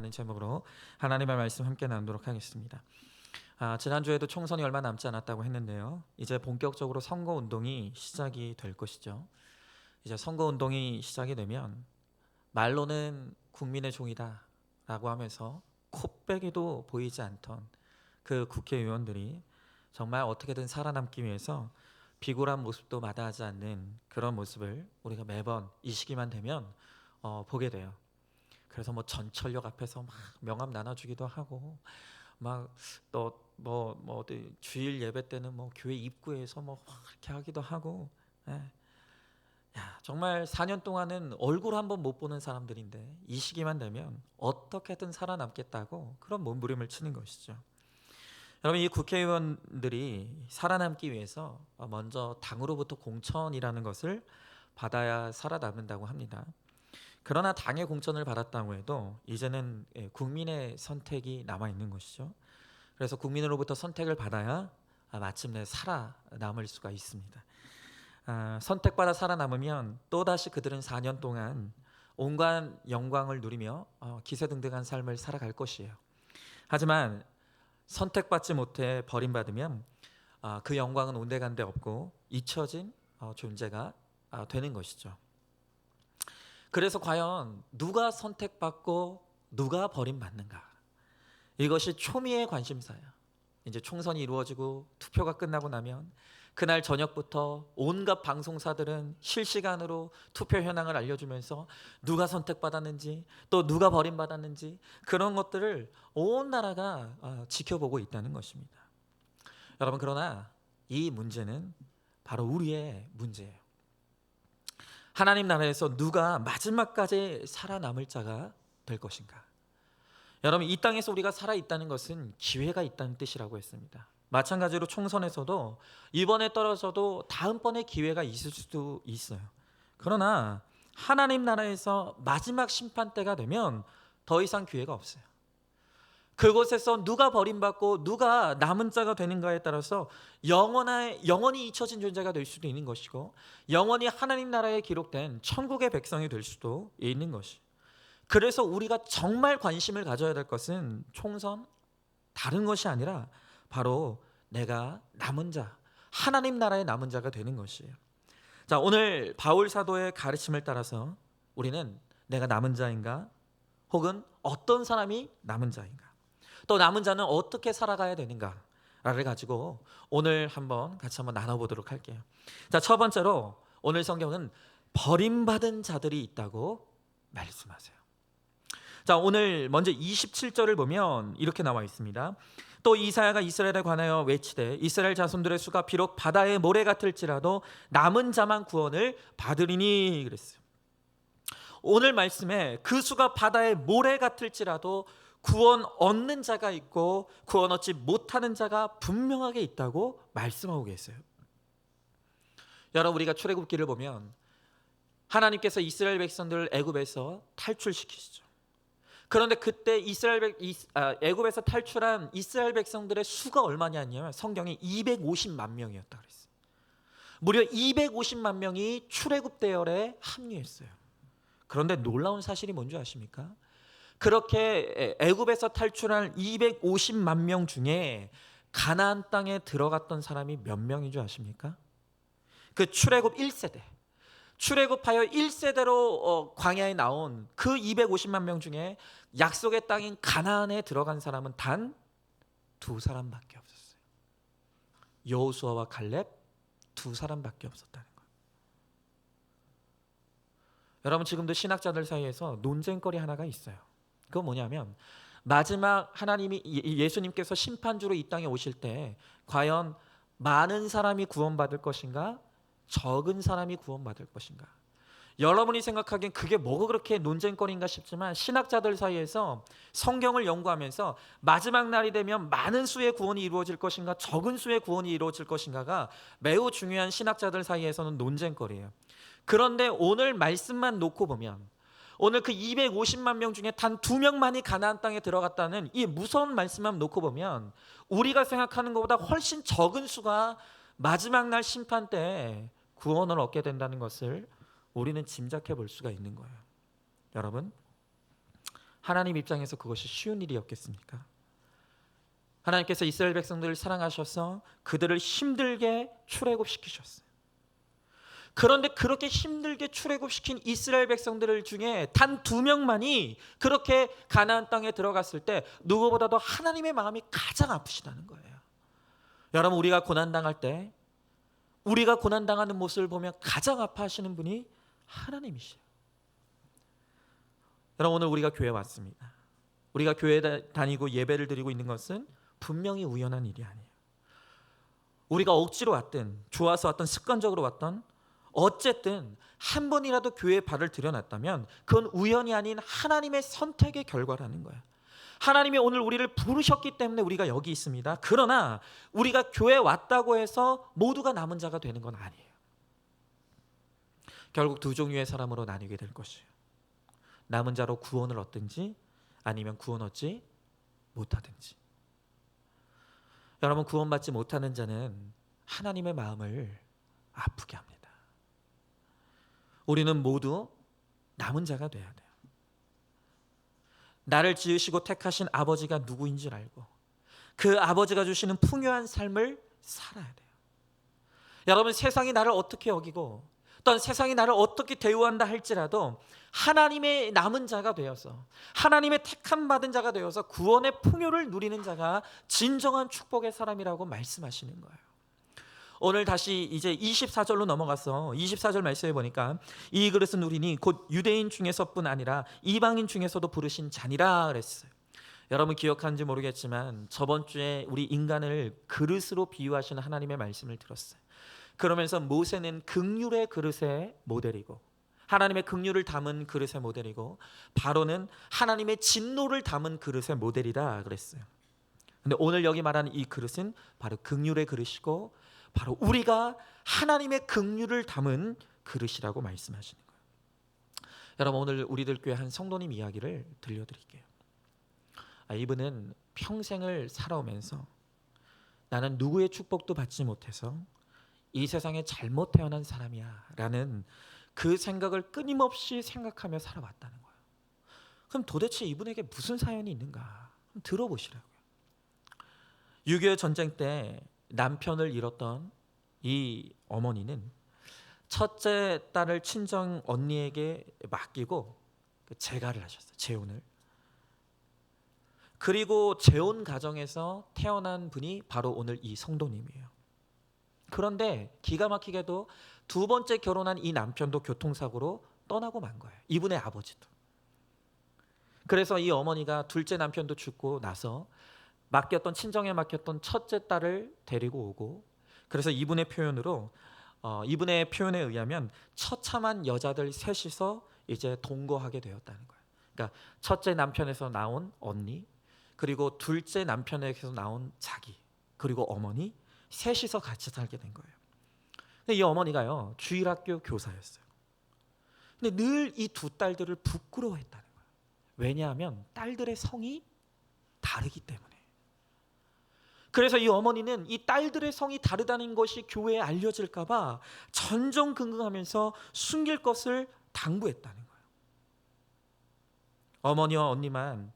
라는 제목으로 하나님의 말씀 함께 나누도록 하겠습니다. 지난주에도 총선이 얼마 남지 않았다고 했는데요, 이제 본격적으로 선거운동이 시작이 될 것이죠. 이제 선거운동이 시작이 되면 말로는 국민의 종이다 라고 하면서 코빼기도 보이지 않던 그 국회의원들이 정말 어떻게든 살아남기 위해서 비굴한 모습도 마다하지 않는 그런 모습을 우리가 매번 이 시기만 되면 보게 돼요. 그래서 뭐 전철역 앞에서 막 명함 나눠주기도 하고, 막 또 어디 주일 예배 때는 뭐 교회 입구에서 뭐 이렇게 하기도 하고. 예. 야, 정말 4년 동안은 얼굴 한번 못 보는 사람들인데 이 시기만 되면 어떻게든 살아남겠다고 그런 몸부림을 치는 것이죠. 여러분, 이 국회의원들이 살아남기 위해서 먼저 당으로부터 공천이라는 것을 받아야 살아남는다고 합니다. 그러나 당의 공천을 받았다고 해도 이제는 국민의 선택이 남아 있는 것이죠. 그래서 국민으로부터 선택을 받아야 마침내 살아남을 수가 있습니다. 선택받아 살아남으면 또다시 그들은 4년 동안 온갖 영광을 누리며 기세등등한 삶을 살아갈 것이에요. 하지만 선택받지 못해 버림받으면 그 영광은 온데간데 없고 잊혀진 존재가 되는 것이죠. 그래서 과연 누가 선택받고 누가 버림받는가, 이것이 초미의 관심사야. 이제 총선이 이루어지고 투표가 끝나고 나면 그날 저녁부터 온갖 방송사들은 실시간으로 투표 현황을 알려주면서 누가 선택받았는지 또 누가 버림받았는지 그런 것들을 온 나라가 지켜보고 있다는 것입니다. 여러분, 그러나 이 문제는 바로 우리의 문제예요. 하나님 나라에서 누가 마지막까지 살아남을 자가 될 것인가? 여러분, 이 땅에서 우리가 살아있다는 것은 기회가 있다는 뜻이라고 했습니다. 마찬가지로 총선에서도 이번에 떨어져도 다음번에 기회가 있을 수도 있어요. 그러나 하나님 나라에서 마지막 심판 때가 되면 더 이상 기회가 없어요. 그곳에서 누가 버림받고 누가 남은 자가 되는가에 따라서 영원히 잊혀진 존재가 될 수도 있는 것이고, 영원히 하나님 나라에 기록된 천국의 백성이 될 수도 있는 것이. 그래서 우리가 정말 관심을 가져야 될 것은 총선 다른 것이 아니라 바로 내가 남은 자, 하나님 나라의 남은 자가 되는 것이에요. 자, 오늘 바울 사도의 가르침을 따라서 우리는 내가 남은 자인가, 혹은 어떤 사람이 남은 자인가, 또 남은 자는 어떻게 살아가야 되는가를 가지고 오늘 같이 한번 나눠보도록 할게요. 자, 첫 번째로 오늘 성경은 버림받은 자들이 있다고 말씀하세요. 자, 오늘 먼저 27절을 보면 이렇게 나와 있습니다. 또 이사야가 이스라엘에 관하여 외치되 이스라엘 자손들의 수가 비록 바다의 모래 같을지라도 남은 자만 구원을 받으리니 그랬어요. 오늘 말씀에 그 수가 바다의 모래 같을지라도 구원 얻는 자가 있고 구원 얻지 못하는 자가 분명하게 있다고 말씀하고 계세요. 여러분, 우리가 출애굽기를 보면 하나님께서 이스라엘 백성들을 애굽에서 탈출시키시죠. 그런데 그때 애굽에서 탈출한 이스라엘 백성들의 수가 얼마냐면 성경이 250만 명이었다 그랬어요. 무려 250만 명이 출애굽 대열에 합류했어요. 그런데 놀라운 사실이 뭔지 아십니까? 그렇게 애굽에서 탈출한 250만 명 중에 가나안 땅에 들어갔던 사람이 몇 명인 줄 아십니까? 그 출애굽 1세대, 출애굽하여 1세대로 광야에 나온 그 250만 명 중에 약속의 땅인 가나안에 들어간 사람은 단 2사람밖에 없었어요. 여호수아와 갈렙 2사람밖에 없었다는 거예요. 여러분, 지금도 신학자들 사이에서 논쟁거리 하나가 있어요. 그건 뭐냐면 마지막 예수님께서 심판주로 이 땅에 오실 때 과연 많은 사람이 구원받을 것인가, 적은 사람이 구원받을 것인가. 여러분이 생각하기엔 그게 뭐가 그렇게 논쟁거리인가 싶지만 신학자들 사이에서 성경을 연구하면서 마지막 날이 되면 많은 수의 구원이 이루어질 것인가, 적은 수의 구원이 이루어질 것인가가 매우 중요한 신학자들 사이에서는 논쟁거리예요. 그런데 오늘 말씀만 놓고 보면, 오늘 그 250만 명 중에 단 2명만이 가나안 땅에 들어갔다는 이 무서운 말씀만 놓고 보면 우리가 생각하는 것보다 훨씬 적은 수가 마지막 날 심판 때 구원을 얻게 된다는 것을 우리는 짐작해 볼 수가 있는 거예요. 여러분, 하나님 입장에서 그것이 쉬운 일이었겠습니까? 하나님께서 이스라엘 백성들을 사랑하셔서 그들을 힘들게 출애굽시키셨어요. 그런데 그렇게 힘들게 출애굽시킨 이스라엘 백성들 중에 단 2명만이 그렇게 가나안 땅에 들어갔을 때 누구보다도 하나님의 마음이 가장 아프시다는 거예요. 여러분, 우리가 고난당할 때, 우리가 고난당하는 모습을 보면 가장 아파하시는 분이 하나님이시에요. 여러분, 오늘 우리가 교회에 왔습니다. 우리가 교회에 다니고 예배를 드리고 있는 것은 분명히 우연한 일이 아니에요. 우리가 억지로 왔든 좋아서 왔든 습관적으로 왔든 어쨌든 한 번이라도 교회에 발을 들여놨다면 그건 우연이 아닌 하나님의 선택의 결과라는 거예요. 하나님이 오늘 우리를 부르셨기 때문에 우리가 여기 있습니다. 그러나 우리가 교회에 왔다고 해서 모두가 남은 자가 되는 건 아니에요. 결국 2종류의 사람으로 나뉘게 될 것이에요. 남은 자로 구원을 얻든지 아니면 구원 얻지 못하든지. 여러분, 구원받지 못하는 자는 하나님의 마음을 아프게 합니다. 우리는 모두 남은 자가 돼야 돼요. 나를 지으시고 택하신 아버지가 누구인 줄 알고 그 아버지가 주시는 풍요한 삶을 살아야 돼요. 여러분, 세상이 나를 어떻게 여기고 또한 세상이 나를 어떻게 대우한다 할지라도 하나님의 남은 자가 되어서 하나님의 택함 받은 자가 되어서 구원의 풍요를 누리는 자가 진정한 축복의 사람이라고 말씀하시는 거예요. 오늘 다시 이제 24절로 넘어가서 24절 말씀해 보니까 이 그릇은 우리니 곧 유대인 중에서뿐 아니라 이방인 중에서도 부르신 잔이라 그랬어요. 여러분 기억하는지 모르겠지만 저번 주에 우리 인간을 그릇으로 비유하시는 하나님의 말씀을 들었어요. 그러면서 모세는 긍휼의 그릇의 모델이고 하나님의 긍휼을 담은 그릇의 모델이고 바로는 하나님의 진노를 담은 그릇의 모델이다 그랬어요. 근데 오늘 여기 말하는 이 그릇은 바로 긍휼의 그릇이고 바로 우리가 하나님의 긍휼을 담은 그릇이라고 말씀하시는 거예요. 여러분, 오늘 우리들 교회 한 성도님 이야기를 들려드릴게요. 이분은 평생을 살아오면서 나는 누구의 축복도 받지 못해서 이 세상에 잘못 태어난 사람이야 라는 그 생각을 끊임없이 생각하며 살아왔다는 거예요. 그럼 도대체 이분에게 무슨 사연이 있는가 한번 들어보시라고요. 6.25 전쟁 때 남편을 잃었던 이 어머니는 첫째 딸을 친정 언니에게 맡기고 재가를 하셨어요. 재혼을. 그리고 재혼 가정에서 태어난 분이 바로 오늘 이 성도님이에요. 그런데 기가 막히게도 2번째 결혼한 이 남편도 교통사고로 떠나고 만 거예요. 이분의 아버지도. 그래서 이 어머니가 둘째 남편도 죽고 나서 맡겼던 친정에 맡겼던 첫째 딸을 데리고 오고, 그래서 이분의 표현에 의하면 처참한 여자들 셋이서 이제 동거하게 되었다는 거예요. 그러니까 첫째 남편에서 나온 언니, 그리고 둘째 남편에게서 나온 자기, 그리고 어머니 셋이서 같이 살게 된 거예요. 근데 이 어머니가요 주일학교 교사였어요. 근데 늘 이 2 딸들을 부끄러워했다는 거예요. 왜냐하면 딸들의 성이 다르기 때문에. 그래서 이 어머니는 이 딸들의 성이 다르다는 것이 교회에 알려질까 봐 전전긍긍하면서 숨길 것을 당부했다는 거예요. 어머니와 언니만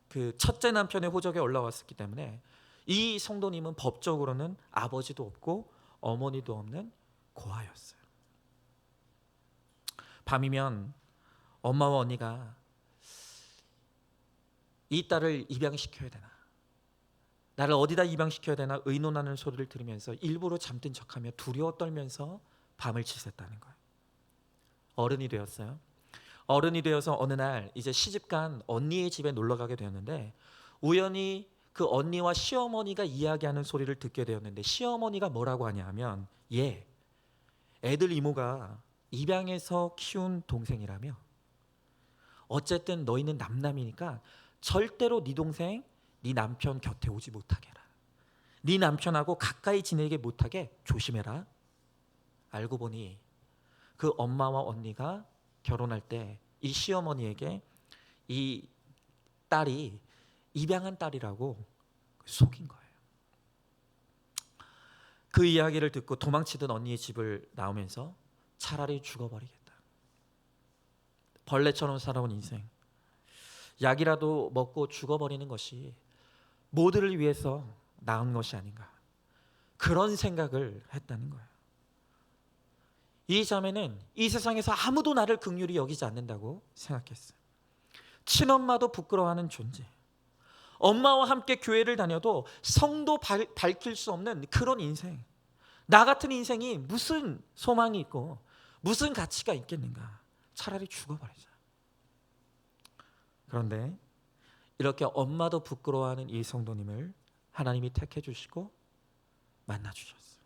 그 첫째 남편의 호적에 올라왔었기 때문에 이 성도님은 법적으로는 아버지도 없고 어머니도 없는 고아였어요. 밤이면 엄마와 언니가 이 딸을 입양시켜야 되나, 나를 어디다 입양시켜야 되나 의논하는 소리를 들으면서 일부러 잠든 척하며 두려워 떨면서 밤을 지샜다는 거예요. 어른이 되었어요. 어른이 되어서 어느 날 이제 시집간 언니의 집에 놀러 가게 되었는데 우연히 그 언니와 시어머니가 이야기하는 소리를 듣게 되었는데 시어머니가 뭐라고 하냐 하면 애들 이모가 입양해서 키운 동생이라며, 어쨌든 너희는 남남이니까 절대로 네 동생 네 남편 곁에 오지 못하게 해라. 네 남편하고 가까이 지내게 못하게 조심해라. 알고 보니 그 엄마와 언니가 결혼할 때 이 시어머니에게 이 딸이 입양한 딸이라고 속인 거예요. 그 이야기를 듣고 도망치던 언니의 집을 나오면서 차라리 죽어버리겠다. 벌레처럼 살아온 인생. 약이라도 먹고 죽어버리는 것이 모두를 위해서 나은 것이 아닌가, 그런 생각을 했다는 거예요. 이 자매는 이 세상에서 아무도 나를 긍휼히 여기지 않는다고 생각했어요. 친엄마도 부끄러워하는 존재, 엄마와 함께 교회를 다녀도 성도 밝힐 수 없는 그런 인생, 나 같은 인생이 무슨 소망이 있고 무슨 가치가 있겠는가, 차라리 죽어버리자. 그런데 이렇게 엄마도 부끄러워하는 이 성도님을 하나님이 택해 주시고 만나 주셨어요.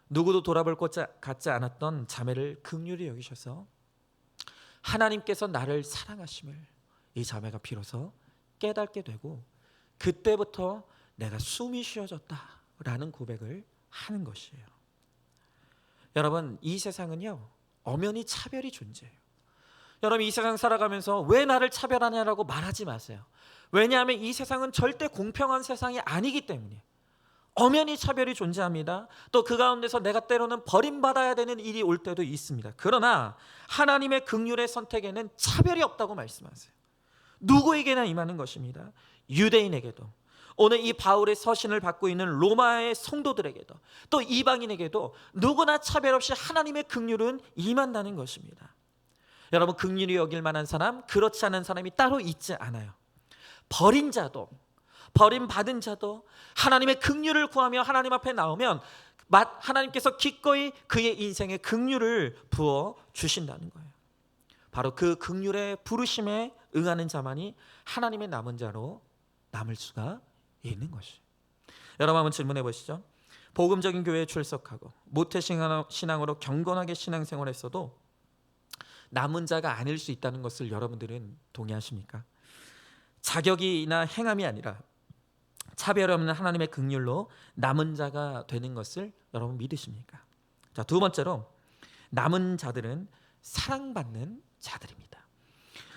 누구도 돌아볼 것 같지 않았던 자매를 긍휼히 여기셔서 하나님께서 나를 사랑하심을 이 자매가 비로소 깨닫게 되고, 그때부터 내가 숨이 쉬어졌다라는 고백을 하는 것이에요. 여러분, 이 세상은요, 엄연히 차별이 존재해요. 여러분, 이 세상 살아가면서 왜 나를 차별하냐라고 말하지 마세요. 왜냐하면 이 세상은 절대 공평한 세상이 아니기 때문에 엄연히 차별이 존재합니다. 또 그 가운데서 내가 때로는 버림받아야 되는 일이 올 때도 있습니다. 그러나 하나님의 긍휼의 선택에는 차별이 없다고 말씀하세요. 누구에게나 임하는 것입니다. 유대인에게도, 오늘 이 바울의 서신을 받고 있는 로마의 성도들에게도, 또 이방인에게도 누구나 차별 없이 하나님의 긍휼은 임한다는 것입니다. 여러분, 긍휼히 여길 만한 사람, 그렇지 않은 사람이 따로 있지 않아요. 버린 자도, 버림받은 자도 하나님의 긍휼을 구하며 하나님 앞에 나오면 하나님께서 기꺼이 그의 인생에 긍휼을 부어 주신다는 거예요. 바로 그 긍휼의 부르심에 응하는 자만이 하나님의 남은 자로 남을 수가 있는 것이에요. 여러분, 한번 질문해 보시죠. 복음적인 교회에 출석하고 모태신앙으로 경건하게 신앙생활했어도 남은 자가 아닐 수 있다는 것을 여러분들은 동의하십니까? 자격이나 행함이 아니라 차별 없는 하나님의 긍휼로 남은 자가 되는 것을 여러분 믿으십니까? 자, 두 번째로, 남은 자들은 사랑받는 자들입니다.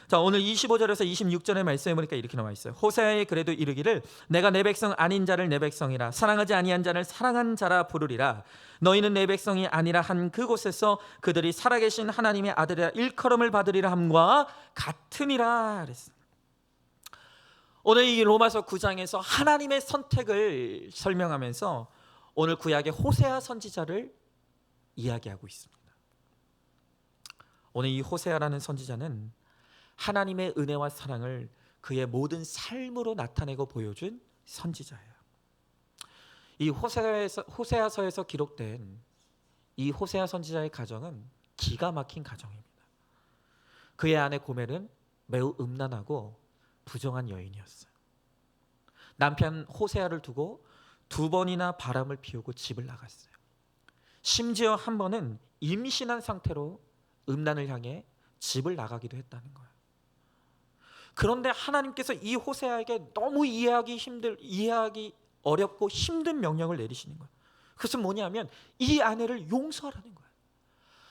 자, 오늘 25절에서 26절의 말씀에 보니까 이렇게 나와 있어요. 호세아에 그래도 이르기를 내가 내 백성 아닌 자를 내 백성이라, 사랑하지 아니한 자를 사랑한 자라 부르리라. 너희는 내 백성이 아니라 한 그곳에서 그들이 살아계신 하나님의 아들이라 일컬음을 받으리라 함과 같으니라 그랬어요. 오늘 이 로마서 9장에서 하나님의 선택을 설명하면서 오늘 구약의 호세아 선지자를 이야기하고 있습니다. 오늘 이 호세아라는 선지자는 하나님의 은혜와 사랑을 그의 모든 삶으로 나타내고 보여준 선지자예요. 이 호세아서에서 기록된 이 호세아 선지자의 가정은 기가 막힌 가정입니다. 그의 아내 고멜은 매우 음란하고 부정한 여인이었어요. 남편 호세아를 두고 2번이나 바람을 피우고 집을 나갔어요. 심지어 한 번은 임신한 상태로 음란을 향해 집을 나가기도 했다는 거예요. 그런데 하나님께서 이 호세아에게 너무 이해하기 어렵고 힘든 명령을 내리시는 거예요. 그것은 뭐냐면 이 아내를 용서하라는 거예요.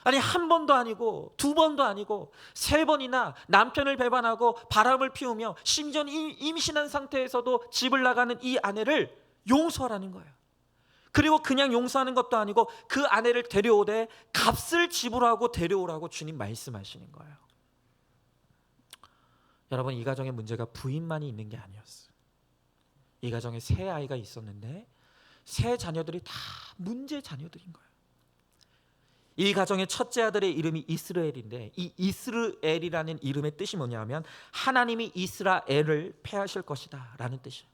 아니, 한 번도 아니고 2번도 아니고 3번이나 남편을 배반하고 바람을 피우며 심지어 임신한 상태에서도 집을 나가는 이 아내를 용서하라는 거예요. 그리고 그냥 용서하는 것도 아니고 그 아내를 데려오되 값을 지불하고 데려오라고 주님 말씀하시는 거예요. 여러분, 이 가정의 문제가 부인만이 있는 게 아니었어요. 이 가정에 3아이가 있었는데 3 자녀들이 다 문제 자녀들인 거예요. 이 가정의 첫째 아들의 이름이 이스라엘인데, 이 이스라엘이라는 이름의 뜻이 뭐냐면 하나님이 이스라엘을 패하실 것이다 라는 뜻이에요.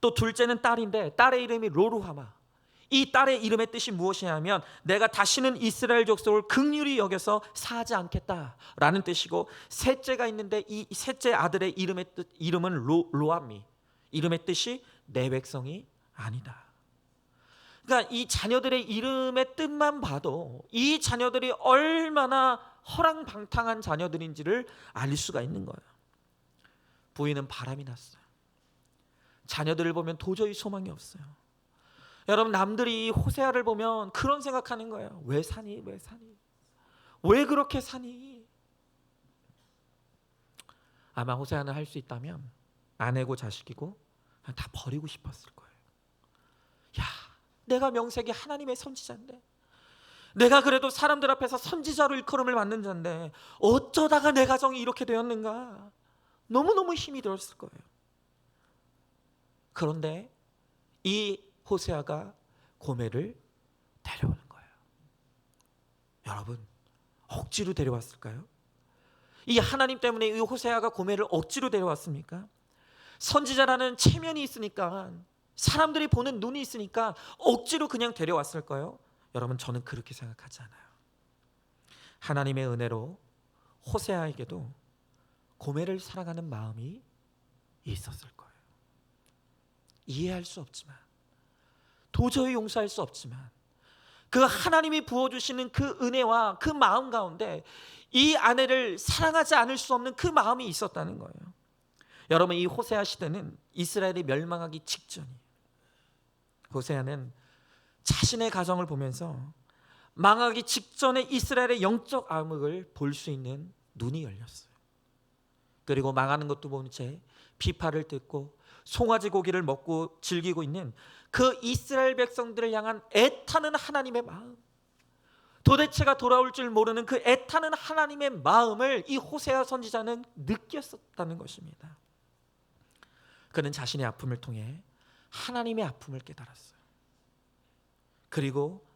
또 둘째는 딸인데 딸의 이름이 로루하마. 이 딸의 이름의 뜻이 무엇이냐면 내가 다시는 이스라엘 족속을 긍휼히 여겨서 사하지 않겠다라는 뜻이고, 셋째가 있는데 이 셋째 아들의 이름은 로암미. 이름의 뜻이 내 백성이 아니다. 그러니까 이 자녀들의 이름의 뜻만 봐도 이 자녀들이 얼마나 허랑방탕한 자녀들인지를 알 수가 있는 거예요. 부인은 바람이 났어요. 자녀들을 보면 도저히 소망이 없어요. 여러분, 남들이 이 호세아를 보면 그런 생각하는 거예요. 왜 사니? 왜 사니? 왜 그렇게 사니? 아마 호세아는 할 수 있다면 아내고 자식이고 다 버리고 싶었을 거예요. 야, 내가 명색이 하나님의 선지자인데, 내가 그래도 사람들 앞에서 선지자로 일컬음을 받는 자인데 어쩌다가 내 가정이 이렇게 되었는가? 너무너무 힘이 들었을 거예요. 그런데 이 호세아가 고멜을 데려오는 거예요. 여러분, 억지로 데려왔을까요? 이 하나님 때문에 이 호세아가 고멜을 억지로 데려왔습니까? 선지자라는 체면이 있으니까, 사람들이 보는 눈이 있으니까 억지로 그냥 데려왔을까요? 여러분, 저는 그렇게 생각하지 않아요. 하나님의 은혜로 호세아에게도 고멜을 사랑하는 마음이 있었을 거예요. 이해할 수 없지만, 도저히 용서할 수 없지만, 그 하나님이 부어주시는 그 은혜와 그 마음 가운데 이 아내를 사랑하지 않을 수 없는 그 마음이 있었다는 거예요. 여러분, 이 호세아 시대는 이스라엘이 멸망하기 직전이에요. 호세아는 자신의 가정을 보면서 망하기 직전에 이스라엘의 영적 암흑을 볼 수 있는 눈이 열렸어요. 그리고 망하는 것도 본 채 비파를 뜯고 송아지 고기를 먹고 즐기고 있는 그 이스라엘 백성들을 향한 애타는 하나님의 마음, 도대체가 돌아올 줄 모르는 그 애타는 하나님의 마음을 이 호세아 선지자는 느꼈었다는 것입니다. 그는 자신의 아픔을 통해 하나님의 아픔을 깨달았어요. 그리고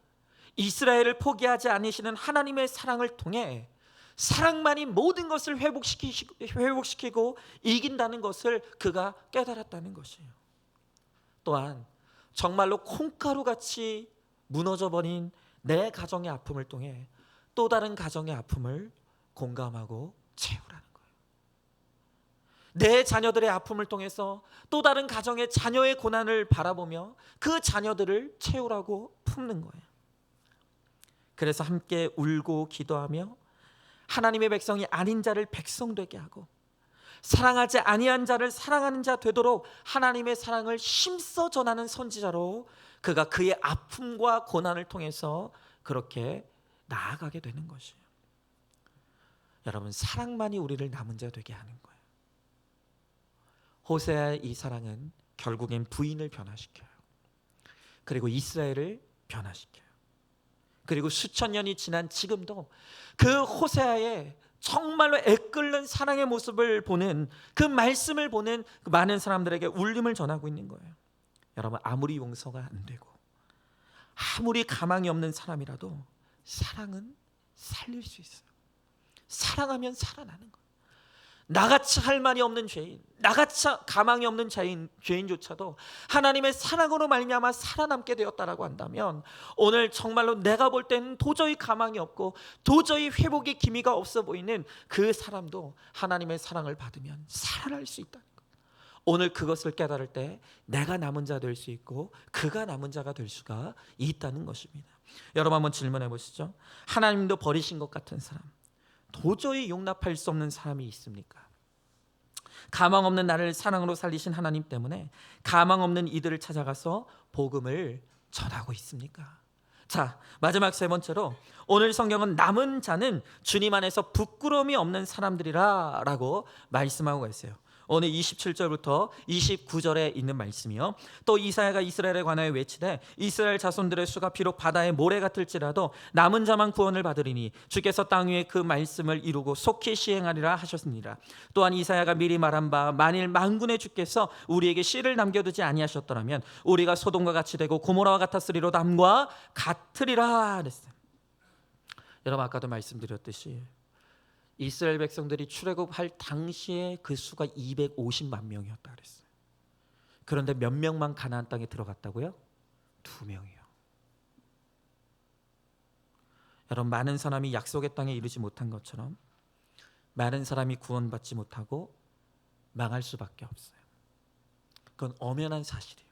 이스라엘을 포기하지 않으시는 하나님의 사랑을 통해 사랑만이 모든 것을 회복시키고 이긴다는 것을 그가 깨달았다는 것이에요. 또한 정말로 콩가루같이 무너져버린 내 가정의 아픔을 통해 또 다른 가정의 아픔을 공감하고 채우라는 거예요. 내 자녀들의 아픔을 통해서 또 다른 가정의 자녀의 고난을 바라보며 그 자녀들을 채우라고 품는 거예요. 그래서 함께 울고 기도하며 하나님의 백성이 아닌 자를 백성 되게 하고 사랑하지 아니한 자를 사랑하는 자 되도록 하나님의 사랑을 힘써 전하는 선지자로 그가 그의 아픔과 고난을 통해서 그렇게 나아가게 되는 것이에요. 여러분, 사랑만이 우리를 남은 자 되게 하는 거예요. 호세아의 이 사랑은 결국엔 부인을 변화시켜요. 그리고 이스라엘을 변화시켜요. 그리고 수천 년이 지난 지금도 그 호세아의 정말로 애끓는 사랑의 모습을 보는, 그 말씀을 보는 그 많은 사람들에게 울림을 전하고 있는 거예요. 여러분, 아무리 용서가 안 되고 아무리 가망이 없는 사람이라도 사랑은 살릴 수 있어요. 사랑하면 살아나는 거예요. 나같이 할 말이 없는 죄인, 나같이 가망이 없는 죄인조차도 하나님의 사랑으로 말미암아 살아남게 되었다라고 한다면, 오늘 정말로 내가 볼 때는 도저히 가망이 없고 도저히 회복의 기미가 없어 보이는 그 사람도 하나님의 사랑을 받으면 살아날 수 있다는 거예요. 오늘 그것을 깨달을 때 내가 남은 자 될 수 있고 그가 남은 자가 될 수가 있다는 것입니다. 여러분, 한번 질문해 보시죠. 하나님도 버리신 것 같은 사람, 도저히 용납할 수 없는 사람이 있습니까? 가망 없는 나를 사랑으로 살리신 하나님 때문에 가망 없는 이들을 찾아가서 복음을 전하고 있습니까? 자, 마지막 세 번째로 오늘 성경은 남은 자는 주님 안에서 부끄러움이 없는 사람들이라 라고 말씀하고 있어요. 오늘 27절부터 29절에 있는 말씀이요. 또 이사야가 이스라엘에 관하여 외치되 이스라엘 자손들의 수가 비록 바다의 모래 같을지라도 남은 자만 구원을 받으리니 주께서 땅 위에 그 말씀을 이루고 속히 시행하리라 하셨습니다. 또한 이사야가 미리 말한 바 만일 만군의 주께서 우리에게 씨를 남겨두지 아니하셨더라면 우리가 소돔과 같이 되고 고모라와 같았으리로 남과 같으리라 그랬어요. 여러분, 아까도 말씀드렸듯이 이스라엘 백성들이 출애굽할 당시에 그 수가 250만 명이었다 그랬어요. 그런데 몇 명만 가나안 땅에 들어갔다고요? 2명이요. 여러분, 많은 사람이 약속의 땅에 이르지 못한 것처럼 많은 사람이 구원받지 못하고 망할 수밖에 없어요. 그건 엄연한 사실이에요.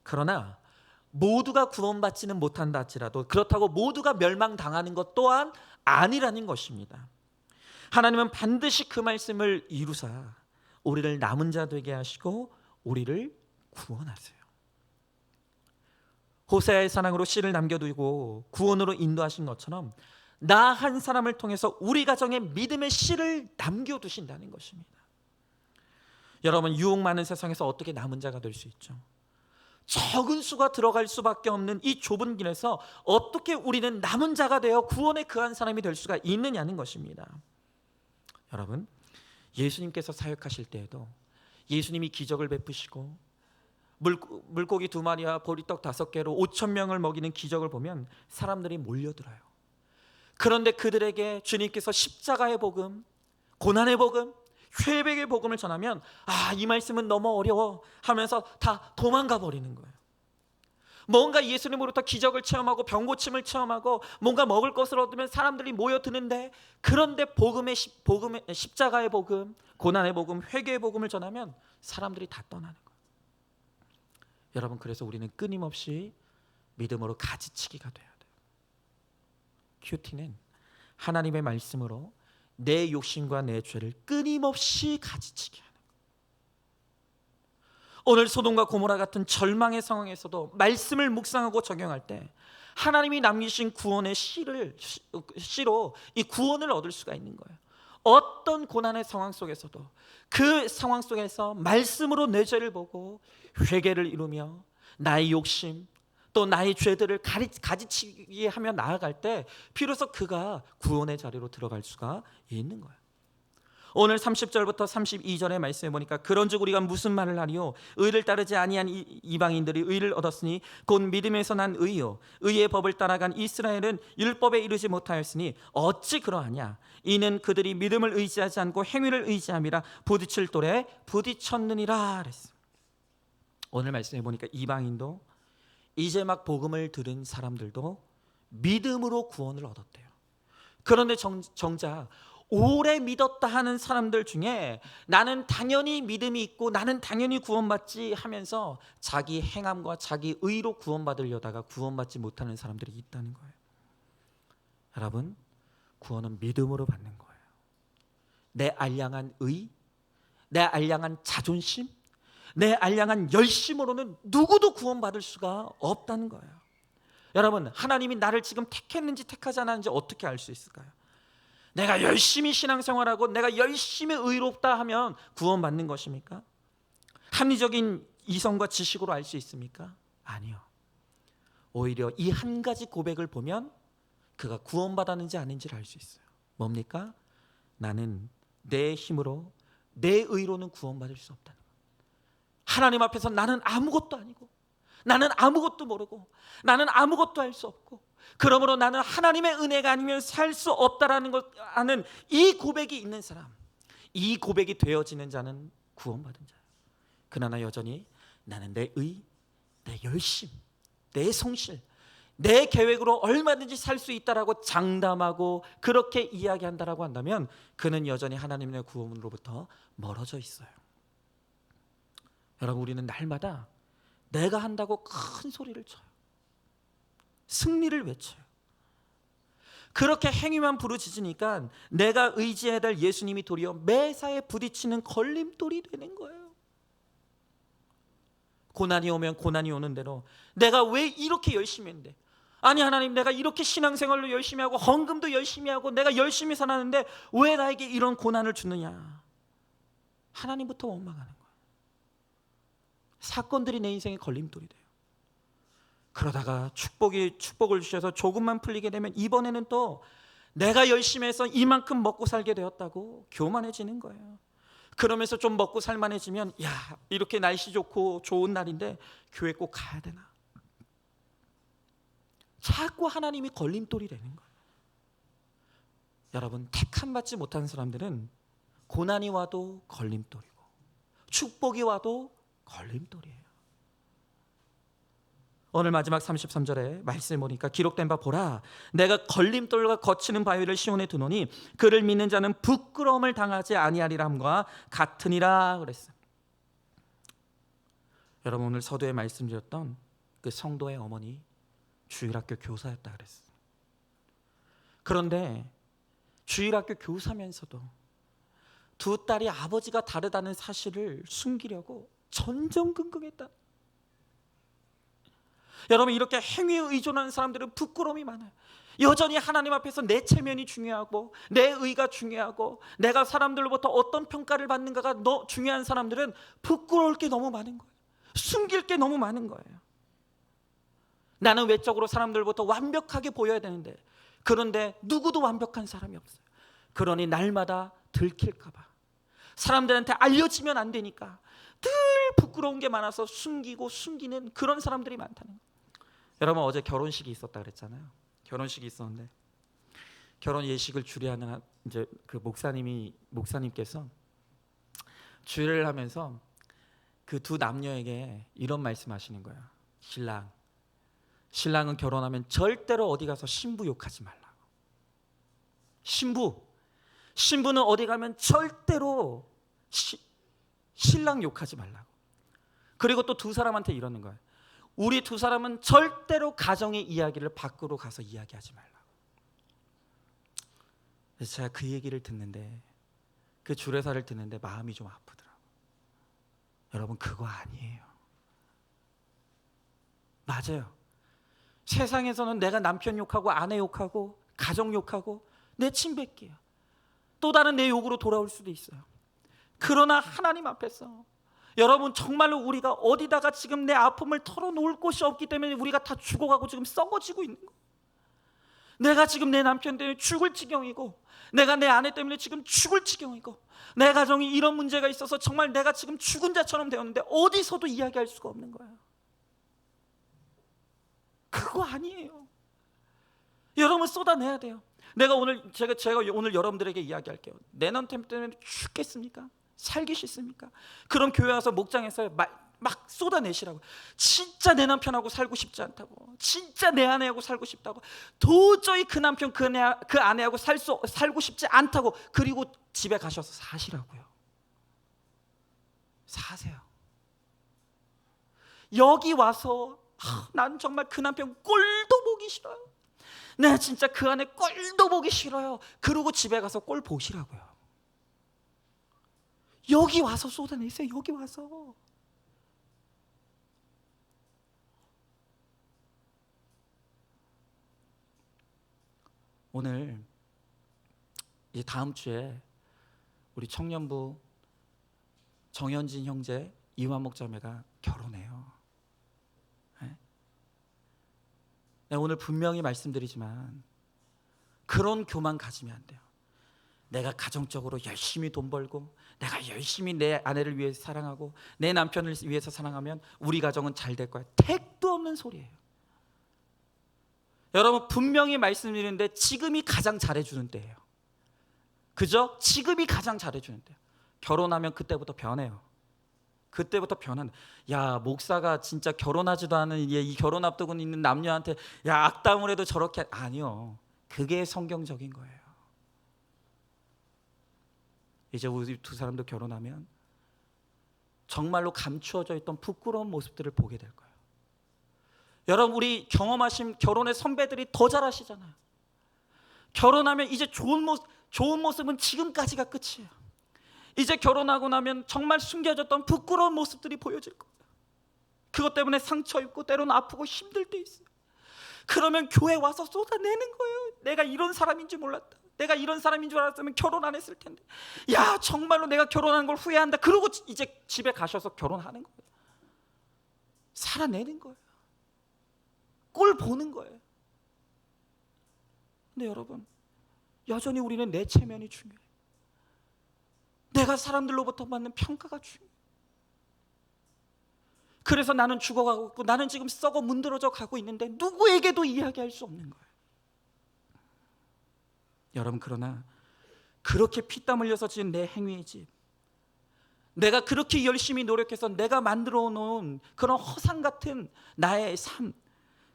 그러나 모두가 구원받지는 못한다 할지라도 그렇다고 모두가 멸망당하는 것 또한 아니라는 것입니다. 하나님은 반드시 그 말씀을 이루사 우리를 남은 자 되게 하시고 우리를 구원하세요. 호세아의 사랑으로 씨를 남겨두고 구원으로 인도하신 것처럼 나 한 사람을 통해서 우리 가정에 믿음의 씨를 남겨두신다는 것입니다. 여러분, 유혹 많은 세상에서 어떻게 남은 자가 될 수 있죠? 적은 수가 들어갈 수밖에 없는 이 좁은 길에서 어떻게 우리는 남은 자가 되어 구원의 그 한 사람이 될 수가 있느냐는 것입니다. 여러분, 예수님께서 사역하실 때에도 예수님이 기적을 베푸시고 물고기 2마리와 보리떡 5개로 5,000명을 먹이는 기적을 보면 사람들이 몰려들어요. 그런데 그들에게 주님께서 십자가의 복음, 고난의 복음, 회백의 복음을 전하면 이 말씀은 너무 어려워 하면서 다 도망가 버리는 거예요. 뭔가 예수님으로부터 기적을 체험하고 병고침을 체험하고 뭔가 먹을 것을 얻으면 사람들이 모여드는데, 그런데 복음의 십자가의 복음, 고난의 복음, 회개의 복음을 전하면 사람들이 다 떠나는 거예요. 여러분, 그래서 우리는 끊임없이 믿음으로 가지치기가 돼야 돼요. 큐티는 하나님의 말씀으로 내 욕심과 내 죄를 끊임없이 가지치기 하는 거예요. 오늘 소돔과 고모라 같은 절망의 상황에서도 말씀을 묵상하고 적용할 때 하나님이 남기신 구원의 씨로 이 구원을 얻을 수가 있는 거예요. 어떤 고난의 상황 속에서도 그 상황 속에서 말씀으로 내 죄를 보고 회개를 이루며 나의 욕심 또 나의 죄들을 가지치기 하며 나아갈 때 비로소 그가 구원의 자리로 들어갈 수가 있는 거예요. 오늘 30절부터 32절의 말씀에 보니까 그런즉 우리가 무슨 말을 하리요? 의를 따르지 아니한 이방인들이 의를 얻었으니 곧 믿음에서 난 의요 의의 법을 따라간 이스라엘은 율법에 이르지 못하였으니 어찌 그러하냐? 이는 그들이 믿음을 의지하지 않고 행위를 의지함이라 부딪힐 돌에 부딪혔느니라 그랬어요. 오늘 말씀해 보니까 이방인도 이제 막 복음을 들은 사람들도 믿음으로 구원을 얻었대요. 그런데 정작 오래 믿었다 하는 사람들 중에 나는 당연히 믿음이 있고 나는 당연히 구원받지 하면서 자기 행함과 자기 의로 구원받으려다가 구원받지 못하는 사람들이 있다는 거예요. 여러분, 구원은 믿음으로 받는 거예요. 내 알량한 의, 내 알량한 자존심, 내 알량한 열심으로는 누구도 구원받을 수가 없다는 거예요. 여러분, 하나님이 나를 지금 택했는지 택하지 않았는지 어떻게 알 수 있을까요? 내가 열심히 신앙생활하고 내가 열심히 의롭다 하면 구원받는 것입니까? 합리적인 이성과 지식으로 알 수 있습니까? 아니요. 오히려 이 한 가지 고백을 보면 그가 구원받았는지 아닌지를 알 수 있어요. 뭡니까? 나는 내 힘으로 내 의로는 구원받을 수 없다는 거예요. 하나님 앞에서 나는 아무것도 아니고 나는 아무것도 모르고 나는 아무것도 할 수 없고 그러므로 나는 하나님의 은혜가 아니면 살 수 없다라는 것 아는 이 고백이 있는 사람, 이 고백이 되어지는 자는 구원받은 자예요. 그러나 여전히 나는 내 의, 내 열심, 내 성실, 내 계획으로 얼마든지 살 수 있다라고 장담하고 그렇게 이야기한다라고 한다면 그는 여전히 하나님의 구원으로부터 멀어져 있어요. 여러분, 우리는 날마다 내가 한다고 큰 소리를 쳐요. 승리를 외쳐요. 그렇게 행위만 부르짖으니까 내가 의지해야 될 예수님이 도리어 매사에 부딪히는 걸림돌이 되는 거예요. 고난이 오면 고난이 오는 대로 내가 왜 이렇게 열심히 했는데, 아니 하나님, 내가 이렇게 신앙생활로 열심히 하고 헌금도 열심히 하고 내가 열심히 살았는데 왜 나에게 이런 고난을 주느냐? 하나님부터 원망하는 거예요. 사건들이 내 인생에 걸림돌이 돼요. 그러다가 축복을 주셔서 조금만 풀리게 되면 이번에는 또 내가 열심히 해서 이만큼 먹고 살게 되었다고 교만해지는 거예요. 그러면서 좀 먹고 살만해지면 이렇게 날씨 좋고 좋은 날인데 교회 꼭 가야 되나? 자꾸 하나님이 걸림돌이 되는 거예요. 여러분, 택함 받지 못한 사람들은 고난이 와도 걸림돌이고 축복이 와도 걸림돌이에요. 오늘 마지막 33절에 말씀을 보니까 기록된 바 보라, 내가 걸림돌과 거치는 바위를 시온에 두노니 그를 믿는 자는 부끄러움을 당하지 아니하리람과 같으니라 그랬어요. 여러분, 오늘 서두에 말씀드렸던 그 성도의 어머니 주일학교 교사였다 그랬어요. 그런데 주일학교 교사면서도 두 딸이 아버지가 다르다는 사실을 숨기려고 전전긍긍했다. 여러분, 이렇게 행위에 의존하는 사람들은 부끄러움이 많아요. 여전히 하나님 앞에서 내 체면이 중요하고 내 의가 중요하고 내가 사람들로부터 어떤 평가를 받는가가 중요한 사람들은 부끄러울 게 너무 많은 거예요. 숨길 게 너무 많은 거예요. 나는 외적으로 사람들부터 완벽하게 보여야 되는데, 그런데 누구도 완벽한 사람이 없어요. 그러니 날마다 들킬까 봐, 사람들한테 알려지면 안 되니까 늘 부끄러운 게 많아서 숨기고 숨기는 그런 사람들이 많다는 거예요. 여러분, 어제 결혼식이 있었다 그랬잖아요. 결혼식이 있었는데 결혼 예식을 주례하는 이제 그 목사님께서 주례를 하면서 그 두 남녀에게 이런 말씀하시는 거예요. 신랑은 결혼하면 절대로 어디 가서 신부 욕하지 말라고. 신부는 어디 가면 절대로 신랑 욕하지 말라고. 그리고 또 두 사람한테 이러는 거예요. 우리 두 사람은 절대로 가정의 이야기를 밖으로 가서 이야기하지 말라고. 그래서 제가 그 얘기를 듣는데, 그 주례사를 듣는데 마음이 좀 아프더라고요. 여러분, 그거 아니에요. 맞아요. 세상에서는 내가 남편 욕하고 아내 욕하고 가정 욕하고 내침뱉기야. 또 다른 내 욕으로 돌아올 수도 있어요. 그러나 하나님 앞에서 여러분, 정말로 우리가 어디다가 지금 내 아픔을 털어놓을 곳이 없기 때문에 우리가 다 죽어가고 지금 썩어지고 있는 거예요. 내가 지금 내 남편 때문에 죽을 지경이고, 내가 내 아내 때문에 지금 죽을 지경이고, 내 가정이 이런 문제가 있어서 정말 내가 지금 죽은 자처럼 되었는데 어디서도 이야기할 수가 없는 거예요. 그거 아니에요. 여러분, 쏟아내야 돼요. 제가 오늘 여러분들에게 이야기할게요. 내 남편 때문에 죽겠습니까? 살기 싫습니까? 그럼 교회 와서 목장에서 막 쏟아내시라고. 진짜 내 남편하고 살고 싶지 않다고, 진짜 내 아내하고 살고 싶다고, 도저히 그 남편 그 아내하고 살고 싶지 않다고, 그리고 집에 가셔서 사시라고요. 사세요. 여기 와서 난 정말 그 남편 꼴도 보기 싫어요, 네, 진짜 그 아내 꼴도 보기 싫어요, 그러고 집에 가서 꼴 보시라고요. 여기 와서 쏟아내세요. 여기 와서. 오늘 이제 다음 주에 우리 청년부 정현진 형제, 이완목 자매가 결혼해요. 네, 오늘 분명히 말씀드리지만 그런 교만 가지면 안 돼요. 내가 가정적으로 열심히 돈 벌고, 내가 열심히 내 아내를 위해서 사랑하고 내 남편을 위해서 사랑하면 우리 가정은 잘 될 거야. 택도 없는 소리예요. 여러분, 분명히 말씀드리는데 지금이 가장 잘해주는 때예요. 그죠? 지금이 가장 잘해주는 때예요. 결혼하면 그때부터 변해요. 그때부터 변한다. 야, 목사가 진짜 결혼하지도 않은 이 결혼 앞두고 있는 남녀한테 야, 악담을 해도 저렇게. 아니요, 그게 성경적인 거예요. 이제 우리 두 사람도 결혼하면 정말로 감추어져 있던 부끄러운 모습들을 보게 될 거예요. 여러분, 우리 경험하신 결혼의 선배들이 더 잘하시잖아요. 결혼하면 이제 좋은 모습은 지금까지가 끝이에요. 이제 결혼하고 나면 정말 숨겨졌던 부끄러운 모습들이 보여질 거예요. 그것 때문에 상처 입고 때로는 아프고 힘들 때 있어요. 그러면 교회 와서 쏟아내는 거예요. 내가 이런 사람인 줄 몰랐다, 내가 이런 사람인 줄 알았으면 결혼 안 했을 텐데, 야, 정말로 내가 결혼한 걸 후회한다. 그러고 이제 집에 가셔서 결혼하는 거예요. 살아내는 거예요. 꼴 보는 거예요. 근데 여러분, 여전히 우리는 내 체면이 중요해요. 내가 사람들로부터 받는 평가가 중요해요. 그래서 나는 죽어가고 있고, 나는 지금 썩어 문드러져 가고 있는데 누구에게도 이야기할 수 없는 거예요. 여러분, 그러나 그렇게 피땀 흘려서 지은 내 행위의 집, 내가 그렇게 열심히 노력해서 내가 만들어 놓은 그런 허상 같은 나의 삶,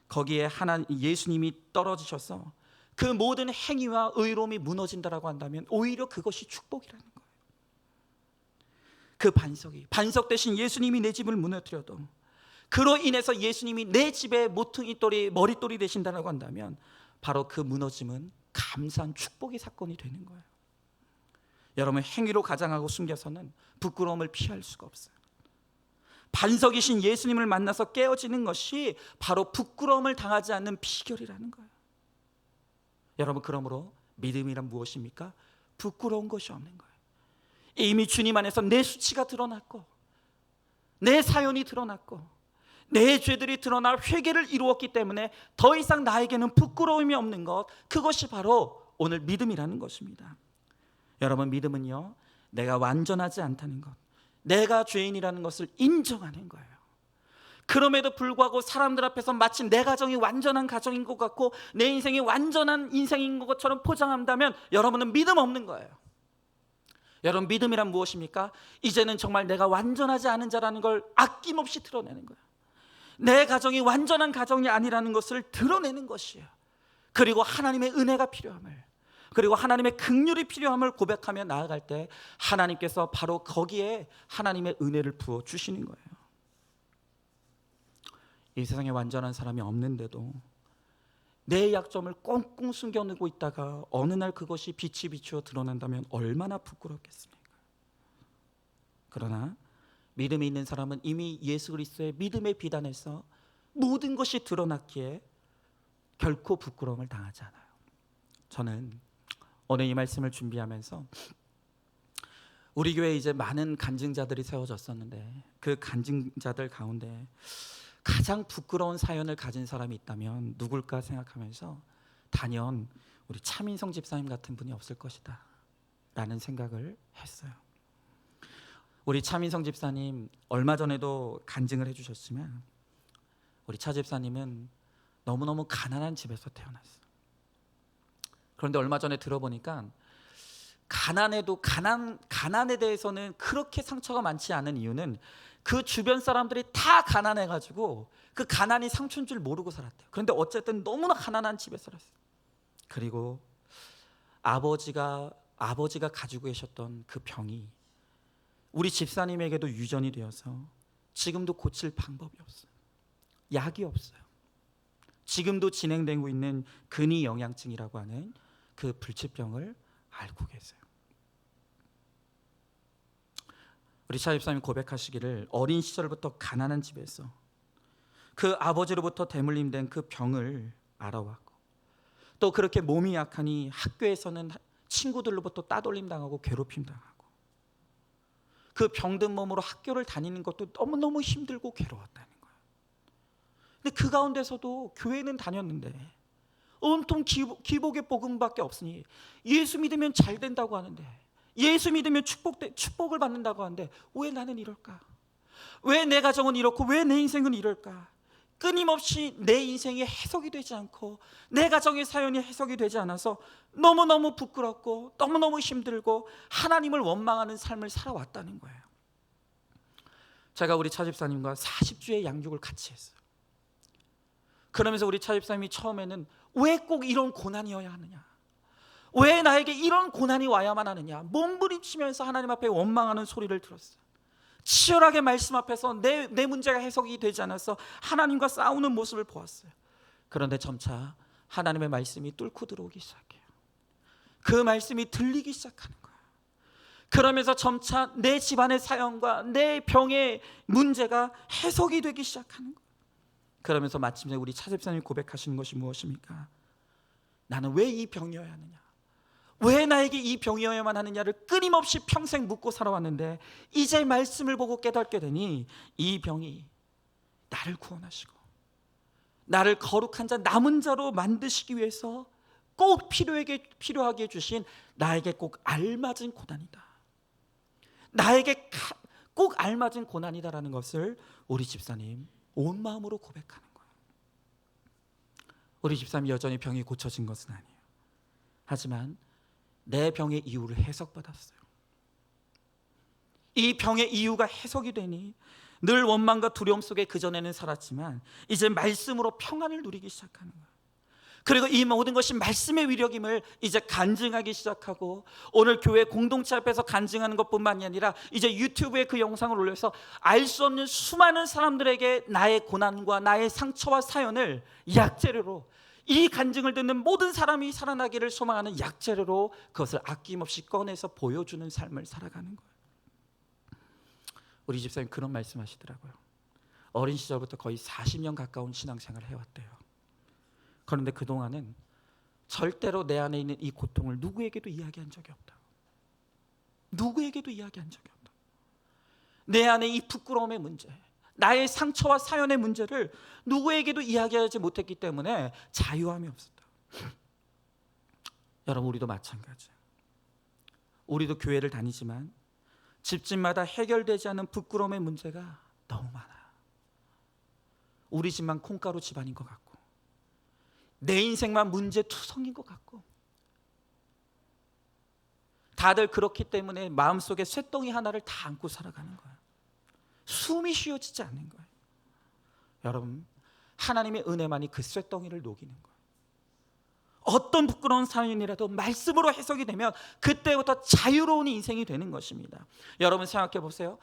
거기에 예수님이 떨어지셔서 그 모든 행위와 의로움이 무너진다라고 한다면 오히려 그것이 축복이라는 거예요. 그 반석 대신 예수님이 내 집을 무너뜨려도, 그로 인해서 예수님이 내 집의 모퉁이돌이 머릿돌이 되신다라고 한다면 바로 그 무너짐은 감사한 축복의 사건이 되는 거예요. 여러분, 행위로 가장하고 숨겨서는 부끄러움을 피할 수가 없어요. 반석이신 예수님을 만나서 깨어지는 것이 바로 부끄러움을 당하지 않는 비결이라는 거예요. 여러분, 그러므로 믿음이란 무엇입니까? 부끄러운 것이 없는 거예요. 이미 주님 안에서 내 수치가 드러났고, 내 사연이 드러났고, 내 죄들이 드러나 회개를 이루었기 때문에 더 이상 나에게는 부끄러움이 없는 것, 그것이 바로 오늘 믿음이라는 것입니다. 여러분, 믿음은요, 내가 완전하지 않다는 것, 내가 죄인이라는 것을 인정하는 거예요. 그럼에도 불구하고 사람들 앞에서 마치 내 가정이 완전한 가정인 것 같고 내 인생이 완전한 인생인 것처럼 포장한다면 여러분은 믿음 없는 거예요. 여러분, 믿음이란 무엇입니까? 이제는 정말 내가 완전하지 않은 자라는 걸 아낌없이 드러내는 거예요. 내 가정이 완전한 가정이 아니라는 것을 드러내는 것이에요. 그리고 하나님의 은혜가 필요함을, 그리고 하나님의 긍휼이 필요함을 고백하며 나아갈 때 하나님께서 바로 거기에 하나님의 은혜를 부어 주시는 거예요. 이 세상에 완전한 사람이 없는데도 내 약점을 꽁꽁 숨겨내고 있다가 어느 날 그것이 빛이 비추어 드러난다면 얼마나 부끄럽겠습니까? 그러나 믿음이 있는 사람은 이미 예수 그리스도의 믿음의 비단에서 모든 것이 드러났기에 결코 부끄러움을 당하지 않아요. 저는 오늘 이 말씀을 준비하면서 우리 교회에 이제 많은 간증자들이 세워졌었는데 그 간증자들 가운데 가장 부끄러운 사연을 가진 사람이 있다면 누굴까 생각하면서 단연 우리 차민성 집사님 같은 분이 없을 것이다 라는 생각을 했어요. 우리 차민성 집사님 얼마 전에도 간증을 해주셨지만 우리 차 집사님은 너무너무 가난한 집에서 태어났어요. 그런데 얼마 전에 들어보니까 가난에 대해서는 그렇게 상처가 많지 않은 이유는 그 주변 사람들이 다 가난해가지고 그 가난이 상처인 줄 모르고 살았대요. 그런데 어쨌든 너무나 가난한 집에 살았어요. 그리고 아버지가 가지고 계셨던 그 병이 우리 집사님에게도 유전이 되어서 지금도 고칠 방법이 없어요. 약이 없어요. 지금도 진행되고 있는 근위영양증이라고 하는 그 불치병을 앓고 계세요. 우리 차 집사님이 고백하시기를 어린 시절부터 가난한 집에서 그 아버지로부터 대물림된 그 병을 알아왔고 또 그렇게 몸이 약하니 학교에서는 친구들로부터 따돌림 당하고 괴롭힘 당하고 그 병든 몸으로 학교를 다니는 것도 너무너무 힘들고 괴로웠다는 거예요. 근데 그 가운데서도 교회는 다녔는데 온통 기복의 복음밖에 없으니 예수 믿으면 잘 된다고 하는데 예수 믿으면 축복을 받는다고 하는데 왜 나는 이럴까? 왜 내 가정은 이렇고 왜 내 인생은 이럴까? 끊임없이 내 인생이 해석이 되지 않고 내 가정의 사연이 해석이 되지 않아서 너무너무 부끄럽고 너무너무 힘들고 하나님을 원망하는 삶을 살아왔다는 거예요. 제가 우리 차 집사님과 40주의 양육을 같이 했어요. 그러면서 우리 차 집사님이 처음에는 왜 꼭 이런 고난이어야 하느냐, 왜 나에게 이런 고난이 와야만 하느냐 몸부림치면서 하나님 앞에 원망하는 소리를 들었어요. 치열하게 말씀 앞에서 내 문제가 해석이 되지 않아서 하나님과 싸우는 모습을 보았어요. 그런데 점차 하나님의 말씀이 뚫고 들어오기 시작해요. 그 말씀이 들리기 시작하는 거예요. 그러면서 점차 내 집안의 사연과 내 병의 문제가 해석이 되기 시작하는 거예요. 그러면서 마침내 우리 차 집사님이 고백하시는 것이 무엇입니까? 나는 왜 이 병이어야 하느냐, 왜 나에게 이 병이어야만 하느냐를 끊임없이 평생 묻고 살아왔는데 이제 말씀을 보고 깨닫게 되니 이 병이 나를 구원하시고 나를 거룩한 자, 남은 자로 만드시기 위해서 꼭 필요하게 해주신 나에게 꼭 알맞은 고난이다, 나에게 꼭 알맞은 고난이다라는 것을 우리 집사님 온 마음으로 고백하는 거예요. 우리 집사님 여전히 병이 고쳐진 것은 아니에요. 하지만 내 병의 이유를 해석받았어요. 이 병의 이유가 해석이 되니 늘 원망과 두려움 속에 그전에는 살았지만 이제 말씀으로 평안을 누리기 시작하는 거예요. 그리고 이 모든 것이 말씀의 위력임을 이제 간증하기 시작하고 오늘 교회 공동체 앞에서 간증하는 것뿐만이 아니라 이제 유튜브에 그 영상을 올려서 알 수 없는 수많은 사람들에게 나의 고난과 나의 상처와 사연을 약재료로, 이 간증을 듣는 모든 사람이 살아나기를 소망하는 약재료로 그것을 아낌없이 꺼내서 보여주는 삶을 살아가는 거예요. 우리 집사님 그런 말씀하시더라고요. 어린 시절부터 거의 40년 가까운 신앙생활을 해왔대요. 그런데 그동안은 절대로 내 안에 있는 이 고통을 누구에게도 이야기한 적이 없다. 누구에게도 이야기한 적이 없다. 내 안에 이 부끄러움의 문제, 나의 상처와 사연의 문제를 누구에게도 이야기하지 못했기 때문에 자유함이 없었다. 여러분, 우리도 마찬가지예요. 우리도 교회를 다니지만 집집마다 해결되지 않는 부끄러움의 문제가 너무 많아. 우리 집만 콩가루 집안인 것 같고, 내 인생만 문제투성인 것 같고, 다들 그렇기 때문에 마음속에 쇳덩이 하나를 다 안고 살아가는 거야. 숨이 쉬어지지 않는 거예요. 여러분, 하나님의 은혜만이 그 쇳덩이를 녹이는 거예요. 어떤 부끄러운 사연이라도 말씀으로 해석이 되면 그때부터 자유로운 인생이 되는 것입니다. 여러분 생각해 보세요.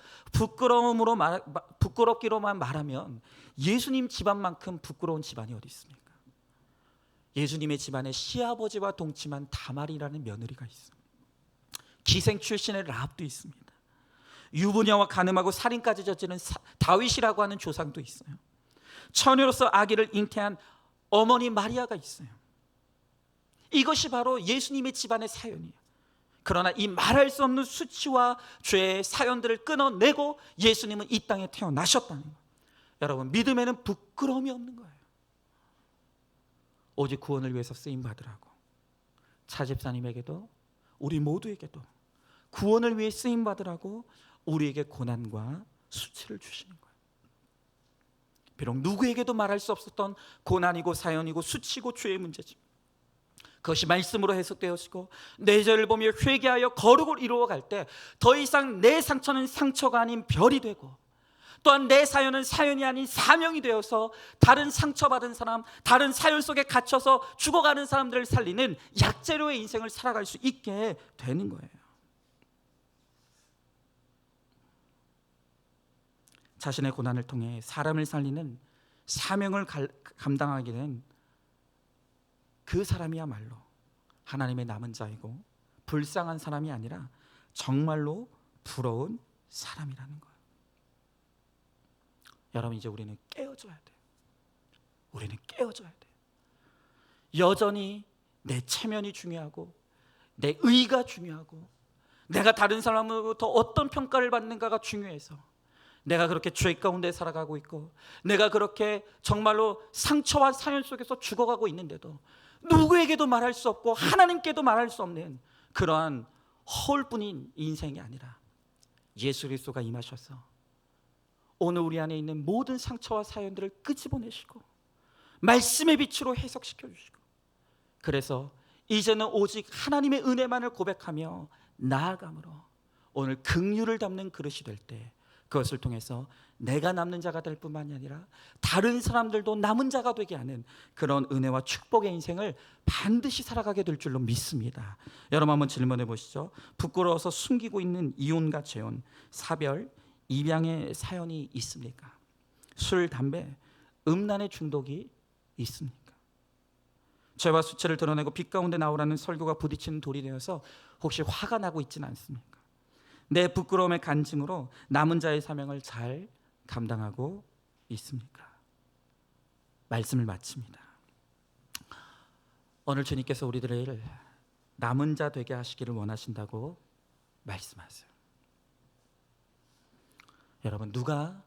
부끄럽기로만 말하면 예수님 집안만큼 부끄러운 집안이 어디 있습니까? 예수님의 집안에 시아버지와 동침한 다말이라는 며느리가 있어요. 기생 출신의 라합도 있습니다. 유부녀와 간음하고 살인까지 저지른 다윗이라고 하는 조상도 있어요. 처녀로서 아기를 잉태한 어머니 마리아가 있어요. 이것이 바로 예수님의 집안의 사연이에요. 그러나 이 말할 수 없는 수치와 죄의 사연들을 끊어내고 예수님은 이 땅에 태어나셨다는 거예요. 여러분, 믿음에는 부끄러움이 없는 거예요. 오직 구원을 위해서 쓰임받으라고. 차집사님에게도 우리 모두에게도 구원을 위해 쓰임받으라고 우리에게 고난과 수치를 주시는 거예요. 비록 누구에게도 말할 수 없었던 고난이고 사연이고 수치고 죄의 문제지, 그것이 말씀으로 해석되어지고 내 죄를 보며 회개하여 거룩을 이루어갈 때 더 이상 내 상처는 상처가 아닌 별이 되고, 또한 내 사연은 사연이 아닌 사명이 되어서 다른 상처받은 사람, 다른 사연 속에 갇혀서 죽어가는 사람들을 살리는 약재료의 인생을 살아갈 수 있게 되는 거예요. 자신의 고난을 통해 사람을 살리는 사명을 감당하게 된 그 사람이야말로 하나님의 남은 자이고 불쌍한 사람이 아니라 정말로 부러운 사람이라는 거예요. 여러분, 이제 우리는 깨어져야 돼요. 우리는 깨어져야 돼요. 여전히 내 체면이 중요하고 내 의가 중요하고 내가 다른 사람으로부터 어떤 평가를 받는가가 중요해서 내가 그렇게 죄 가운데 살아가고 있고 내가 그렇게 정말로 상처와 사연 속에서 죽어가고 있는데도 누구에게도 말할 수 없고 하나님께도 말할 수 없는 그러한 허울뿐인 인생이 아니라 예수 그리스도가 임하셔서 오늘 우리 안에 있는 모든 상처와 사연들을 끄집어내시고 말씀의 빛으로 해석시켜 주시고, 그래서 이제는 오직 하나님의 은혜만을 고백하며 나아감으로 오늘 긍휼을 담는 그릇이 될 때 그것을 통해서 내가 남는 자가 될 뿐만이 아니라 다른 사람들도 남은 자가 되게 하는 그런 은혜와 축복의 인생을 반드시 살아가게 될 줄로 믿습니다. 여러분, 한번 질문해 보시죠. 부끄러워서 숨기고 있는 이혼과 재혼, 사별, 입양의 사연이 있습니까? 술, 담배, 음란의 중독이 있습니까? 죄와 수치를 드러내고 빛 가운데 나오라는 설교가 부딪히는 돌이 되어서 혹시 화가 나고 있지는 않습니까? 내 부끄러움의 간증으로 남은 자의 사명을 잘 감당하고 있습니까? 말씀을 마칩니다. 오늘 주님께서 우리들을 남은 자 되게 하시기를 원하신다고 말씀하세요. 여러분, 누가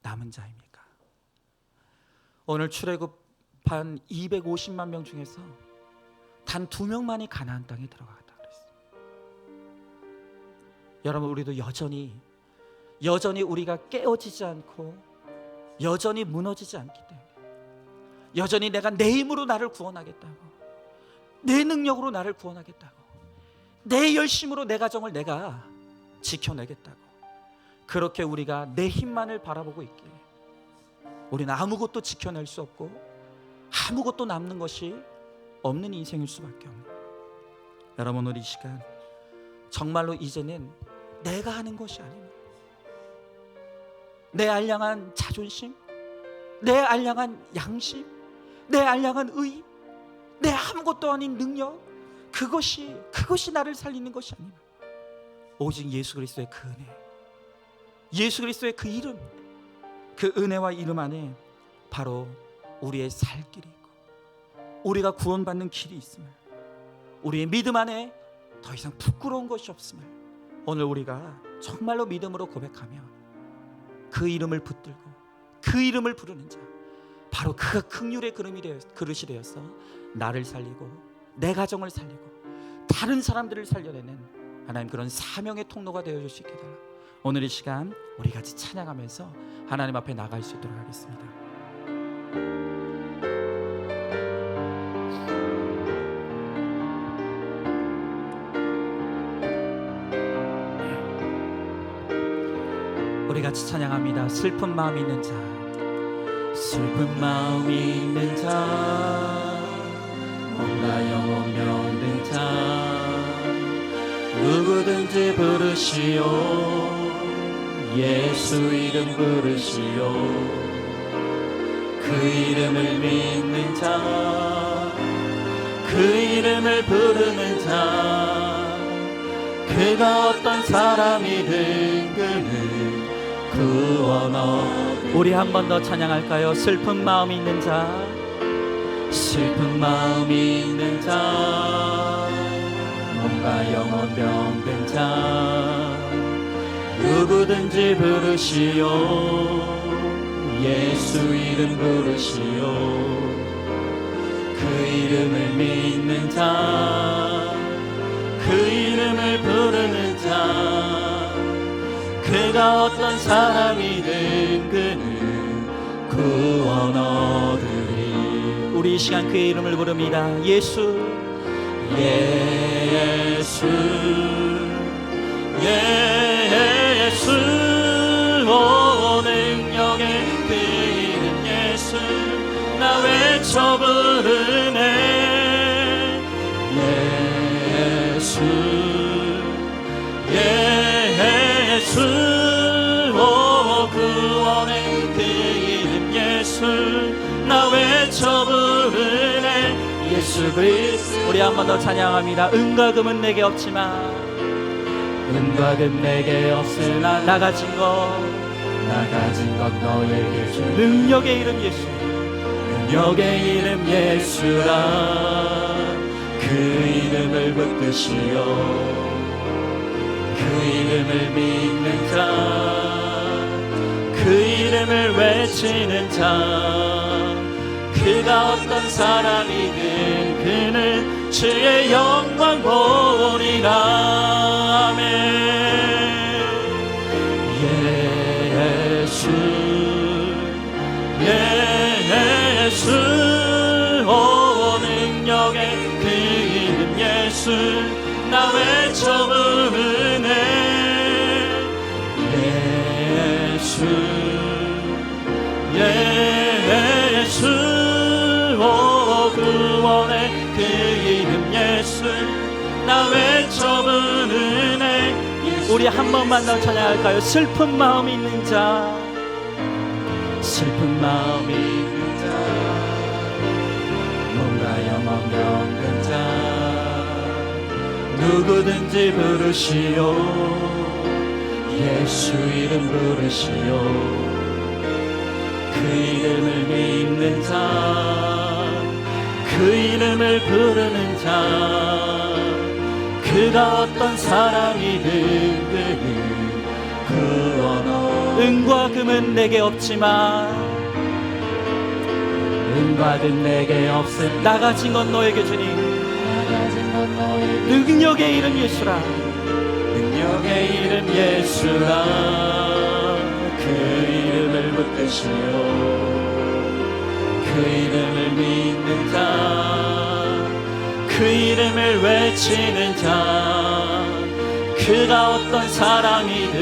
남은 자입니까? 오늘 출애굽한 250만 명 중에서 단 2명만이 가나안 땅에 들어갔다 그랬어요. 여러분, 우리도 여전히 우리가 깨어지지 않고 여전히 무너지지 않기 때문에, 여전히 내가 내 힘으로 나를 구원하겠다고, 내 능력으로 나를 구원하겠다고, 내 열심으로 내 가정을 내가 지켜내겠다고, 그렇게 우리가 내 힘만을 바라보고 있기에 우리는 아무것도 지켜낼 수 없고 아무것도 남는 것이 없는 인생일 수밖에 없는. 여러분, 오늘 이 시간 정말로 이제는 내가 하는 것이 아닙니다. 내 알량한 자존심, 내 알량한 양심, 내 알량한 의, 내 아무것도 아닌 능력, 그것이 나를 살리는 것이 아닙니다. 오직 예수 그리스도의 그 은혜, 예수 그리스도의 그 이름, 그 은혜와 이름 안에 바로 우리의 살 길이 있고 우리가 구원받는 길이 있음을, 우리의 믿음 안에 더 이상 부끄러운 것이 없음을 오늘 우리가 정말로 믿음으로 고백하며 그 이름을 붙들고 그 이름을 부르는 자, 바로 그가 긍휼의 그릇이 되어서 나를 살리고 내 가정을 살리고 다른 사람들을 살려내는 하나님 그런 사명의 통로가 되어줄 수 있게 달라. 오늘 이 시간 우리 같이 찬양하면서 하나님 앞에 나갈 수 있도록 하겠습니다. 우리 같이 찬양합니다. 슬픈 마음 있는 자, 슬픈 마음 있는 자, 몸과 영혼 병든 자, 누구든지 부르시오. 예수 이름 부르시오. 그 이름을 믿는 자, 그 이름을 부르는 자, 그가 어떤 사람이든 그는 구원 얻으리. 우리 한 번 더 찬양할까요? 슬픈 마음 있는 자, 슬픈 마음 있는 자, 몸과 영혼 병든 자, 누구든지 부르시오. 예수 이름 부르시오. 그 이름을 믿는 자, 그 이름을 부르는 자, 그가 어떤 사람이든 그는 구원 얻으리. 우리 이 시간 그의 이름을 부릅니다. 예수, 예수, 예수, 오 능력의 그 이름 예수, 나 외쳐 부르네. 예수, 예수, 오 구원의 그 이름 예수, 나 외쳐 부르네. 예수 그리스도. 우리 한 번 더 찬양합니다. 은과 금은 내게 없지만, 은과 금 내게 없으나 나 가진 것 너에게 주. 능력의 이름 예수, 능력의 이름 예수라. 그 이름을 붙드시오. 그 이름을 믿는 자, 그 이름을 외치는 자, 그가 어떤 사람이든 그는 주의 영광 보리라. 아멘. 예수, 예수, 오 능력의 그 이름 예수, 나 외쳐 부르네. 예수, 예수, 오 구원의 그 이름 예수, 나 외쳐 부르네. 우리 한 번만 더 찬양할까요? 슬픈 마음 있는 자, 슬픈 마음 있는 자, 몸과 영혼 병든 자, 누구든지 부르시오. 예수 이름 부르시오. 그 이름을 믿는 자, 그 이름을 부르는 자, 그가 어떤 사람이든 그는 구원 얻으리. 은과 금은 내게 없지만, 은과 금 내게 없음 나 가진 건 너에게 주니. 능력의 이름 예수라. 능력의 이름 예수라. 그 이름을 붙드시오. 그 이름을 믿는 자, 그 이름을 외치는 자, 그가 어떤 사람이든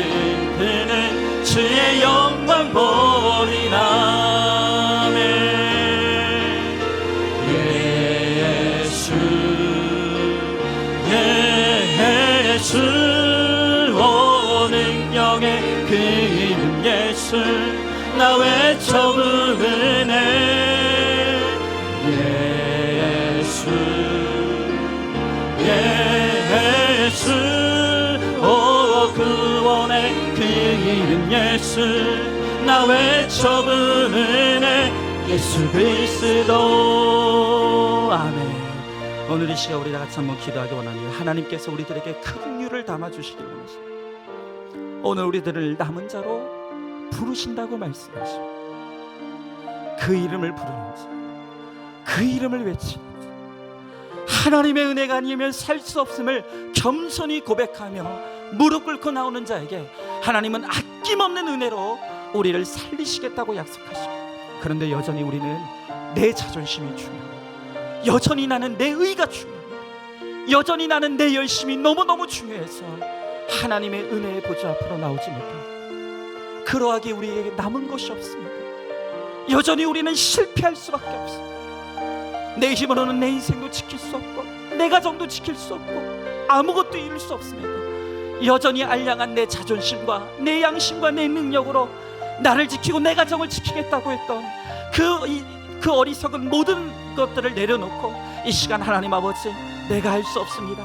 그는 주의 영광 보리라. 아멘. 예수, 예수, 오 능력의 그 이름 예수, 나 외쳐 부르네. 예수, 예수, 오 구원의 그 이름 예수, 나 외쳐 부르네. 예수 그리스도. 아멘. 오늘 이 시간 우리 다 같이 한번 기도하기 원합니다. 하나님께서 우리들에게 큰 유를 담아주시길 원하십니다. 오늘 우리들을 남은 자로 부르신다고 말씀하시고, 그 이름을 부르는 자, 그 이름을 외치는 자, 하나님의 은혜가 아니면 살 수 없음을 겸손히 고백하며 무릎 꿇고 나오는 자에게 하나님은 아낌없는 은혜로 우리를 살리시겠다고 약속하십니다. 그런데 여전히 우리는 내 자존심이 중요하고, 여전히 나는 내 의가 중요합니다. 여전히 나는 내 열심이 너무너무 중요해서 하나님의 은혜의 보좌 앞으로 나오지 못합니다. 그러하기에 우리에게 남은 것이 없습니다. 여전히 우리는 실패할 수밖에 없습니다. 내 힘으로는 내 인생도 지킬 수 없고, 내 가정도 지킬 수 없고, 아무것도 이룰 수 없습니다. 여전히 알량한 내 자존심과 내 양심과 내 능력으로 나를 지키고 내 가정을 지키겠다고 했던 그 어리석은 모든 것들을 내려놓고 이 시간 하나님 아버지, 내가 할 수 없습니다.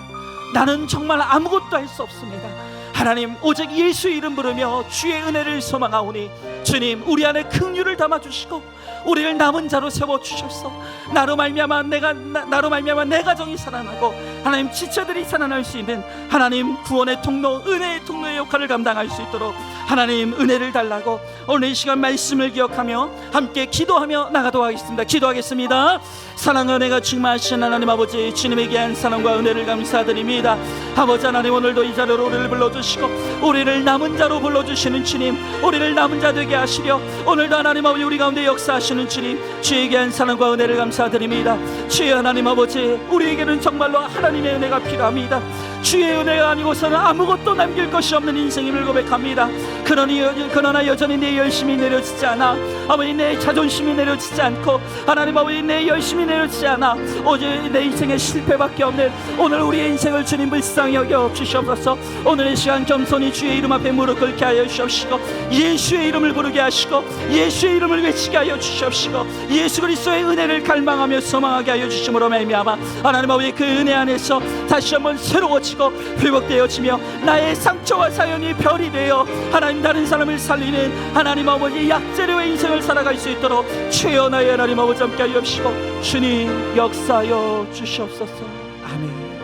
나는 정말 아무것도 할 수 없습니다. 하나님, 오직 예수의 이름 부르며 주의 은혜를 소망하오니 주님, 우리 안에 긍휼을 담아주시고 우리를 남은 자로 세워주셔서 나로 말미암아 내 가정이 살아나고 하나님 지체들이 살아날 수 있는 하나님 구원의 통로, 은혜의 통로의 역할을 감당할 수 있도록 하나님 은혜를 달라고 오늘 이 시간 말씀을 기억하며 함께 기도하며 나가도록 하겠습니다. 기도하겠습니다. 사랑과 은혜가 충만하신 하나님 아버지, 주님의 귀한 사랑과 은혜를 감사드립니다. 아버지 하나님, 오늘도 이 자리로 우리를 불러주시고 우리를 남은 자로 불러주시는 주님, 우리를 남은 자 되게 하시려 오늘도 하나님 아버지 우리 가운데 역사하시는 주님, 주의 귀한 사랑과 은혜를 감사드립니다. 주의 하나님 아버지, 우리에게는 정말로 하나님의 은혜가 필요합니다. 주의 은혜가 아니고서는 아무것도 남길 것이 없는 인생임을 고백합니다. 그러나 여전히 내 열심이 내려지지 않아, 아버지 내 자존심이 내려지지 않고, 하나님 아버지 내 열심이 내려지지 않아, 오직 내 인생에 실패밖에 없는 오늘 우리의 인생을 주님 불쌍히 여겨 주시옵소서. 오늘 이 시간 겸손히 주의 이름 앞에 무릎 꿇게 하여 주시옵시고, 예수의 이름을 부르게 하시고 예수의 이름을 외치게 하여 주시옵시고, 예수 그리스도의 은혜를 갈망하며 소망하게 하여 주심으로 말미암아 하나님 아버지 그 은혜 안에서 다시 한번 새로워지고 회복되어지며 나의 상처와 사연이 별이 되어 하나님 다른 사람을 살리는 하나님 아버지 약재료의 인생을 살아갈 수 있도록 최연하의 하나님 아버지 함께 하여 주시고 주님 역사하여 주시옵소서. 아멘.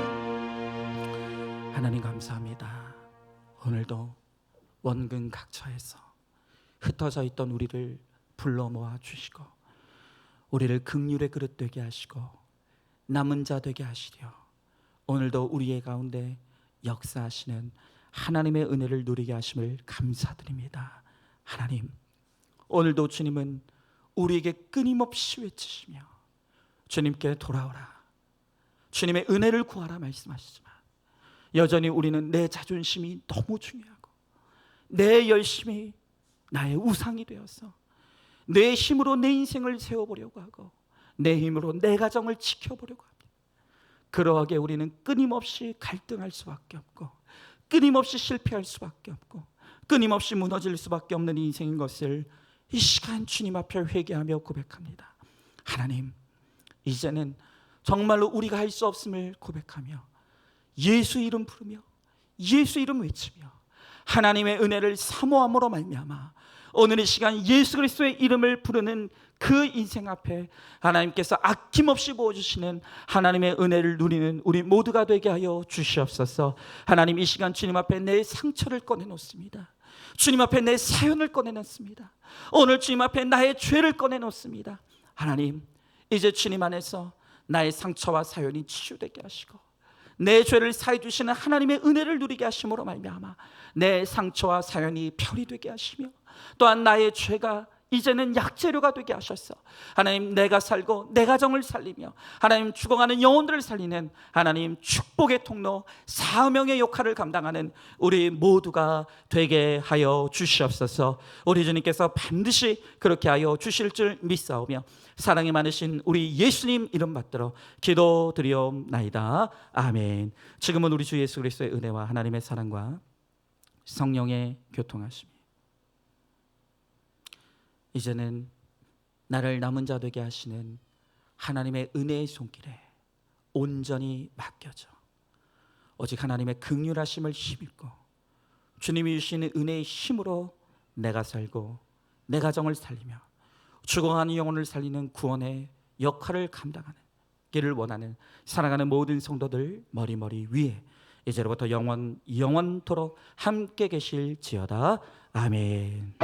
하나님 감사합니다. 오늘도 원근 각처에서 흩어져 있던 우리를 불러 모아 주시고 우리를 긍휼의 그릇 되게 하시고 남은 자 되게 하시려 오늘도 우리의 가운데 역사하시는 하나님의 은혜를 누리게 하심을 감사드립니다. 하나님, 오늘도 주님은 우리에게 끊임없이 외치시며 주님께 돌아오라, 주님의 은혜를 구하라 말씀하시지만 여전히 우리는 내 자존심이 너무 중요하고 내 열심이 나의 우상이 되어서 내 힘으로 내 인생을 세워보려고 하고 내 힘으로 내 가정을 지켜보려고 합니다. 그러하게 우리는 끊임없이 갈등할 수밖에 없고 끊임없이 실패할 수밖에 없고 끊임없이 무너질 수밖에 없는 인생인 것을 이 시간 주님 앞에 회개하며 고백합니다. 하나님, 이제는 정말로 우리가 할 수 없음을 고백하며 예수 이름 부르며 예수 이름 외치며 하나님의 은혜를 사모함으로 말미암아 오늘 이 시간 예수 그리스도의 이름을 부르는 그 인생 앞에 하나님께서 아낌없이 부어주시는 하나님의 은혜를 누리는 우리 모두가 되게 하여 주시옵소서. 하나님, 이 시간 주님 앞에 내 상처를 꺼내놓습니다. 주님 앞에 내 사연을 꺼내놓습니다. 오늘 주님 앞에 나의 죄를 꺼내놓습니다. 하나님, 이제 주님 안에서 나의 상처와 사연이 치유되게 하시고 내 죄를 사해 주시는 하나님의 은혜를 누리게 하심으로 말미암아 내 상처와 사연이 별이 되게 하시며 또한 나의 죄가 이제는 약재료가 되게 하셨어. 하나님, 내가 살고 내 가정을 살리며 하나님 죽어가는 영혼들을 살리는 하나님 축복의 통로, 사명의 역할을 감당하는 우리 모두가 되게 하여 주시옵소서. 우리 주님께서 반드시 그렇게 하여 주실 줄 믿사오며 사랑이 많으신 우리 예수님 이름 받들어 기도드리옵나이다. 아멘. 지금은 우리 주 예수 그리스도의 은혜와 하나님의 사랑과 성령의 교통하심이 이제는 나를 남은 자 되게 하시는 하나님의 은혜의 손길에 온전히 맡겨져 오직 하나님의 긍휼하심을 힘입고 주님이 주시는 은혜의 힘으로 내가 살고 내 가정을 살리며 죽어가는 영혼을 살리는 구원의 역할을 감당하는 길을 원하는 사랑하는 모든 성도들 머리 위에 이제로부터 영원토록 함께 계실지어다. 아멘.